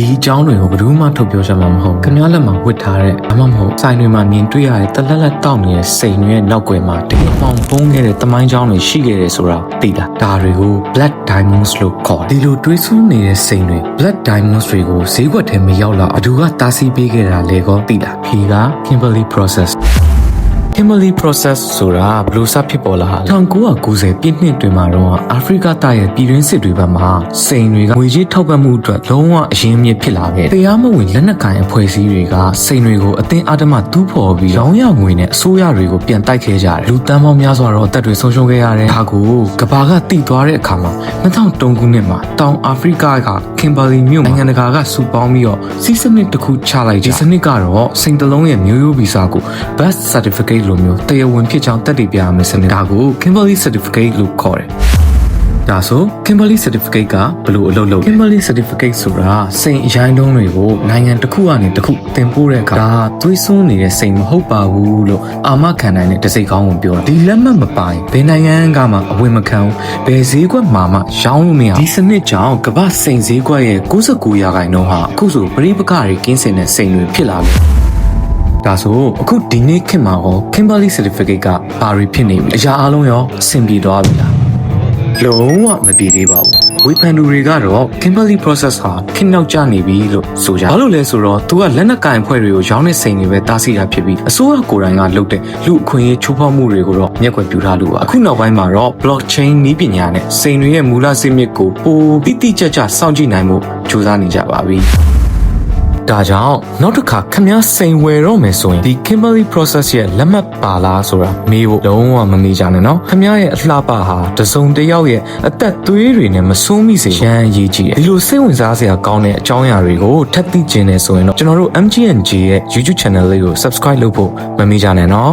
ဒီအကြောင်းတွေကိုဘယ်သူမှထုတ်ပြောချင်မှာမဟုတ်ခင်ဗျားလက်မှာဝတ်ထားတဲ့အမှမဟုတ်ဆိုင်တွေမှာမြင်တွေ့ရတဲ့တလက်လက်တောက်နေတဲ့စိန်တွေရဲ့နောက်ွယ်မှာတကယ်ပေါင်ဖုံးခဲ့တဲ့တမိုင်းကြောင်းတွေရှိခဲ့တယ်ဆိုတာသိတာဒါတွေကို Black Diamonds လို့ခေါ်တယ်ဒီလိုတွေးဆနေတဲ့စိန်တွေ Black Diamonds တွေကိုဈေးကွက်ထဲမရောက်လာအတူကတားဆီးပေးခဲ့တာလေကောသိတာဖြေက Kimberley Process Kimberley Process ဆိုတာဘယ်လိုစဖြစ်ပေါ်လာလဲ1990ပြည့်နှစ်တွင်မှာတော့အာဖရိကတိုက်ရဲ့ပြည်တွင်းစစ်တွေဘက်မှာစိန်တွေကငွေကြေးထောက်ပံ့မှုအတွက်လုံးဝအရင်းအမြစ်ဖြစ်လာခဲ့တယ်။တရားမဝင်လက်နက်ကိုင်အဖွဲ့အစည်းတွေကစိန်တွေကိုအတင်းအဓမ္မတူးဖော်ပြီးရောင်းရငွေနဲ့အစိုးရတွေကိုပြန်တိုက်ခဲ့ကြတယ်။လူတန်းပေါင်းများစွာတော့အသက်တွေဆုံးရှုံးခဲ့ရတယ်။ဒါကိုကဘာကတိသွားတဲ့အခါမှာ2003ခုနှစ်မှာတောင်အာဖရိကက Kimberley မြို့နိုင်ငံတကာကစုပေါင်းပြီးတော့စီးစနစ်တစ်ခုချလိုက်ဒီစနစ်ကတော့စိန်တလုံးရဲ့မျိုးရိုးဗီဇကို Birth Certificateလိုမျိုးတရားဝင်ဖြစ်ကြောင်းတက်တည်ပြရမယ်စနစ်ဒါကို Kimberley Certificate လို့ခေါ်တယ်။ဒါဆို Kimberley Certificate ကဘယ်လိုအလုပ်လုပ်လဲ Kimberley Certificate ဆိုတာစိန်အရိုင်းလုံးတွေကိုနိုင်ငံတစ်ခုကနေတစ်ခုတင်ပို့တဲ့အခါဒါသွေးစွန်းနေတဲ့စိန်မဟုတ်ပါဘူးလို့အာမခံနိုင်တဲ့တစိတ်ကောင်းကိုပြောတာဒီလက်မှတ်မပိုင်ဘယ်နိုင်ငံကမှအဝင်မခံဘူးဘယ်ဈေးကွက်မှာမှရောင်းလို့မရဒီစနစ်ကြောင့်ကမ္ဘာစိန်ဈေးကွက်ရဲ့99%ဟာအခုဆိုပရိပကတွေကင်းစင်တဲ့စိန်တွေဖြစ်လာပြီဒါဆိုအခုဒီနေ့ခင်မှာရော Kimberley Certificate ကဘာတွေဖြစ်နေပြီအရာအလုံးရောအဆင်ပြေသွားပြီလားလုံးဝမပြေသေးပါဘူးဝေဖန်သူတွေကတော့ Kimberley Process ဟာခင်နောက်ကျနေပြီလို့ဆိုကြဘာလို့လဲဆိုတော့သူကလက်နက်ကင်အဖွဲ့တွေကိုရောင်းတဲ့စိန်တွေပဲတားဆီးတာဖြစ်ပြီးအစိုးရကိုယ်တိုင်ကလုပ်တဲ့လူအခွင့်အရေးချိုးဖောက်မှုတွေကိုတော့မျက်ကွယ်ပြုထားလို့ပါအခုနောက်ပိုင်းမှာတော့ blockchain နည်းပညာနဲ့စိန်တွေရဲ့မူလဇစ်မြစ်ကိုပိုတိတိကျကျစောင့်ကြည့်နိုင်မှုကြိုးစားနေကြပါပြီဒါကြောင့်နောက်တစ်ခါခမည်းစိန်ဝယ်တော့မယ်ဆိုရင်ဒီ Kimberley Process ရဲ့လက်မှတ်ပါလားဆိုတာမေးဖို့လုံးဝမမေးကြနဲ့နော်ခမည်းရဲ့အလှပဟာတစုံတစ်ယောက်ရဲ့အသက်သွေးတွေနဲ့မစိုးမိစေရန်အရေးကြီးတယ်ဒီလိုစိတ်ဝင်စားစရာကောင်းတဲ့အကြောင်းအရာတွေကိုထပ်သိကျင်နေဆိုရင်တော့ကျွန်တော်တို့ MGNG ရဲ့ YouTube channel လေးကို subscribe လုပ်ဖို့မမေ့ကြနဲ့နော်